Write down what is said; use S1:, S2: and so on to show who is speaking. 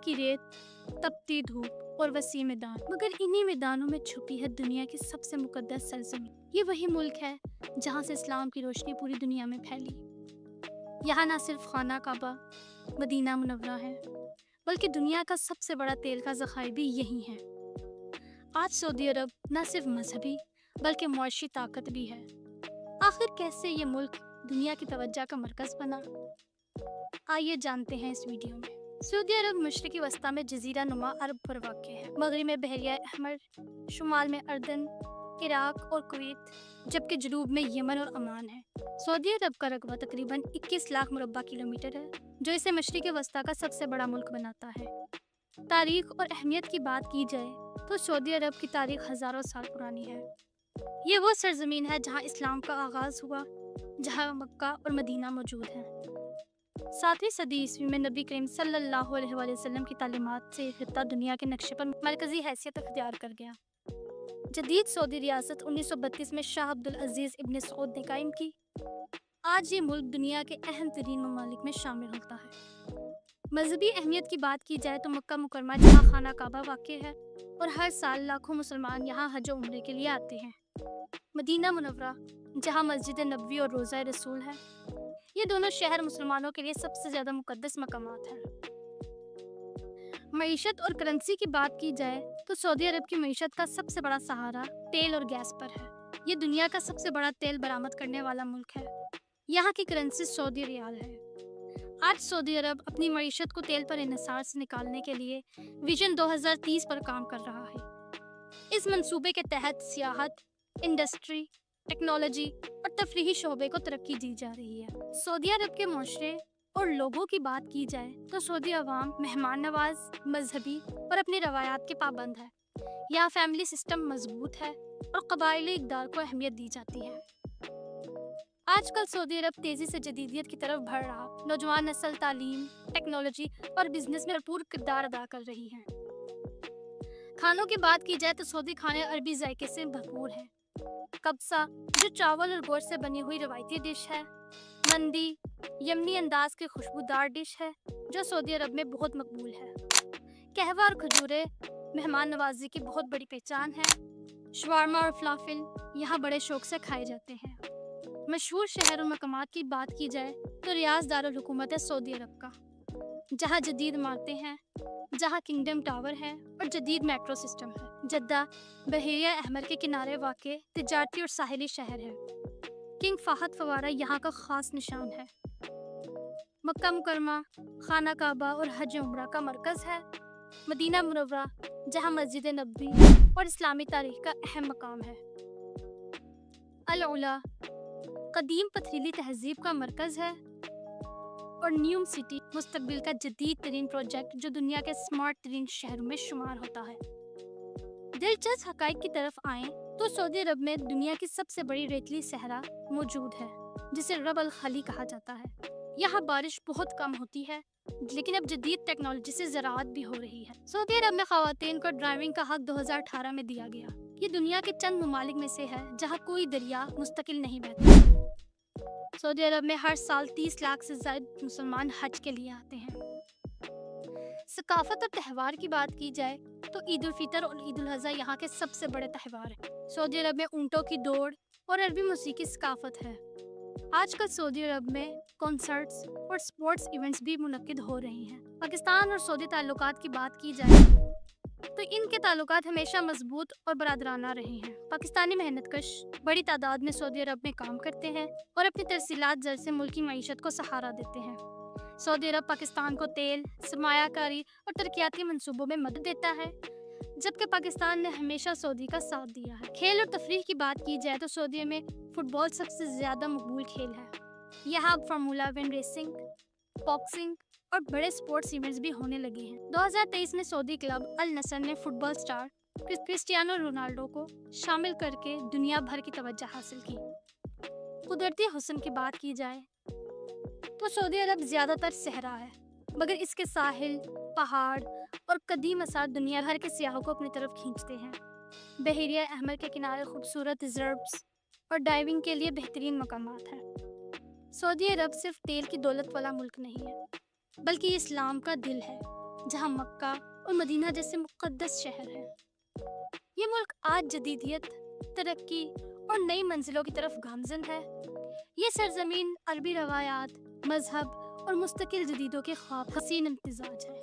S1: की रेत, तपती धूप और वसीम मैदान, मगर इन्हीं मैदानों में छुपी है दुनिया की सबसे मुकद्दस सरजमीन। ये वही मुल्क है जहाँ से इस्लाम की रोशनी पूरी दुनिया में फैली। यहाँ ना सिर्फ खाना काबा, मदीना मुनव्वरा है, बल्कि दुनिया का सबसे बड़ा तेल का ज़खायर भी यही है। आज सऊदी अरब न सिर्फ मजहबी बल्कि मुआशी ताकत भी है। आखिर कैसे ये मुल्क दुनिया की तवज्जो का मरकज़ बना, आइए जानते हैं इस वीडियो में। सऊदी अरब मशरिकी वस्ता में जजीरा नुमा अरब पर वाक़ है। मगरिब में बहरिया अहमर, शुमाल में अर्दन, इराक और कुवैत, जबकि जनूब में यमन और अमान है। सऊदी अरब का रकबा तकरीबन 21 लाख मुरब्बा किलोमीटर है, जो इसे मशरिकी वस्ता का सबसे बड़ा मुल्क बनाता है। तारीख और अहमियत की बात की जाए तो सऊदी अरब की तारीख हज़ारों साल पुरानी है। ये वो सरजमीन है जहाँ इस्लाम का आगाज़ हुआ, जहाँ मक्का और मदीना मौजूद हैं। 7वीं सदी ईस्वी में नबी करीम सल्लल्लाहु अलैहि वसल्लम की तालीमात से खित्ता दुनिया के नक्शे पर मरकज़ी हैसियत अख्तियार कर गया। जदीद सऊदी रियासत 1932 में शाह अब्दुल अजीज़ इब्न सऊद ने कायम की। आज ये मुल्क दुनिया के अहम तरीन ममालिक में शामिल होता है। मजहबी अहमियत की बात की जाए तो मक्का मुकरमा जहाँ खाना काबा वाक़ है और हर साल लाखों मुसलमान यहाँ हज और उम्रे के लिए आते हैं। मदीना मुनव्वरा जहाँ मस्जिद नबवी और रोज़ा रसूल है, ये दोनों शहर मुसलमानों के लिए सबसे ज़्यादा मुकद्दस मकामात हैं। मईशत और करेंसी की बात की जाए तो सऊदी अरब की मईशत का सबसे बड़ा सहारा तेल और गैस पर है। ये दुनिया का सबसे बड़ा तेल बरामद करने वाला मुल्क है। यहाँ की करेंसी सऊदी रियाल है। आज सऊदी अरब अपनी मईशत को तेल पर इन्हिसार से निकालने के लिए विजन 2030 पर काम कर रहा है। इस मंसूबे के तहत सियाहत, इंडस्ट्री, टेक्नोलॉजी और तफरीही शोबे को तरक्की दी जा रही है। सऊदी अरब के माशरे और लोगों की बात की जाए तो सऊदी अवाम मेहमान नवाज, मजहबी और अपनी रवायात के पाबंद है। यहाँ फैमिली सिस्टम मजबूत है और कबायली इक़दार को अहमियत दी जाती है। आजकल सऊदी अरब तेज़ी से जदीदियत की तरफ बढ़ रहा, नौजवान नस्ल तालीम, टेक्नोलॉजी और बिजनेस में भरपूर किरदार अदा कर रही है। खानों की बात की जाए तो सऊदी खाने अरबी जायके से भरपूर हैं। कब्सा जो चावल और गोश्त से बनी हुई रवायती डिश है, मंदी यमनी अंदाज की खुशबूदार डिश है जो सऊदी अरब में बहुत मकबूल है। कहवा और खजूरे मेहमान नवाजी की बहुत बड़ी पहचान है। शवारमा और फलाफिल यहाँ बड़े शौक से खाए जाते हैं। मशहूर शहर और मकामात की बात की जाए तो रियाद दारुल हुकूमत है सऊदी अरब का, जहाँ जदीद इमारतें हैं, जहाँ किंगडम टावर है और जदीद मेट्रो सिस्टम है। जद्दा बहरिया अहमर के किनारे वाक़े तिजारती और साहिली शहर है। किंग फाहद फवारा यहाँ का ख़ास निशान है। मक्का मुकरमा खाना काबा और हज उम्रा का मरकज़ है। मदीना मुनव्वरा जहाँ मस्जिद नबवी और इस्लामी तारीख का अहम मकाम है। अल उला कदीम पथरीली तहजीब का मरकज़ है। और न्यूम सिटी मुस्तकबिल का जदीद तरीन प्रोजेक्ट जो दुनिया के स्मार्ट तरीन शहरों में शुमार होता है। दिलचस्प हक़ाइक़ की तरफ आएँ तो सऊदी अरब में दुनिया की सबसे बड़ी रेतली सहरा मौजूद है, जिसे रब अल खली कहा जाता है। यहाँ बारिश बहुत कम होती है, लेकिन अब जदीद टेक्नोलॉजी से ज़राअत भी हो रही है। सऊदी अरब में ख़वातीन को ड्राइविंग का हक 2018 में दिया गया। ये दुनिया के चंद ममालिक में से है जहाँ कोई दरिया मुस्तकिल नहीं बहता। सऊदी अरब में हर साल 30 लाख से ज़्यादा मुसलमान हज के लिए आते हैं। सकाफत और त्यौहार की बात की जाए तो ईद उल फितर और ईद उल अज़हा यहाँ के सबसे बड़े त्यौहार हैं। सऊदी अरब में ऊँटों की दौड़ और अरबी मौसीकी सकाफत है। आजकल सऊदी अरब में कॉन्सर्ट्स और स्पोर्ट्स इवेंट्स भी मुनक्किद हो रही हैं। पाकिस्तान और सऊदी ताल्लुकात की बात की जाए तो इनके ताल्लुकात हमेशा मजबूत और बरादराना रहे हैं। पाकिस्तानी मेहनतकश बड़ी तादाद में सऊदी अरब में काम करते हैं और अपनी तरसीलात जर से मुल्क की मईशत को सहारा देते हैं। सऊदी अरब पाकिस्तान को तेल, सरमायाकारी और तरक्याती मंसूबों में मदद देता है, जबकि पाकिस्तान ने हमेशा सऊदी का साथ दिया है। खेल और तफरीह की बात की जाए तो सऊदी में फुटबॉल सबसे ज़्यादा मकबूल खेल है। यहाँ फार्मूला वन रेसिंग, बॉक्सिंग और बड़े स्पोर्ट्स इवेंट्स भी होने लगे हैं। 2023 में सऊदी क्लब अल नसर ने फुटबॉल स्टार क्रिस्टियानो रोनाल्डो को शामिल करके दुनिया भर की तवज्जो हासिल की। कुदरती हुस्न की बात की जाए तो सऊदी अरब ज़्यादातर सहरा है, मगर इसके साहिल, पहाड़ और कदीम आसार दुनिया भर के सियाहों को अपनी तरफ खींचते हैं। बहरिया अहमर के किनारे खूबसूरत रिजर्व्स और डाइविंग के लिए बेहतरीन मकामात हैं। सऊदी अरब सिर्फ तेल की दौलत वाला मुल्क नहीं है, बल्कि इस्लाम का दिल है। جہاں مکہ اور مدینہ جیسے مقدس شہر ہیں۔ یہ ملک آج جدیدیت، ترقی اور نئی منزلوں کی طرف گامزن ہے۔ یہ سرزمین عربی روایات، مذہب اور مستقل جدیدوں کے خواب حسین امتزاج ہے۔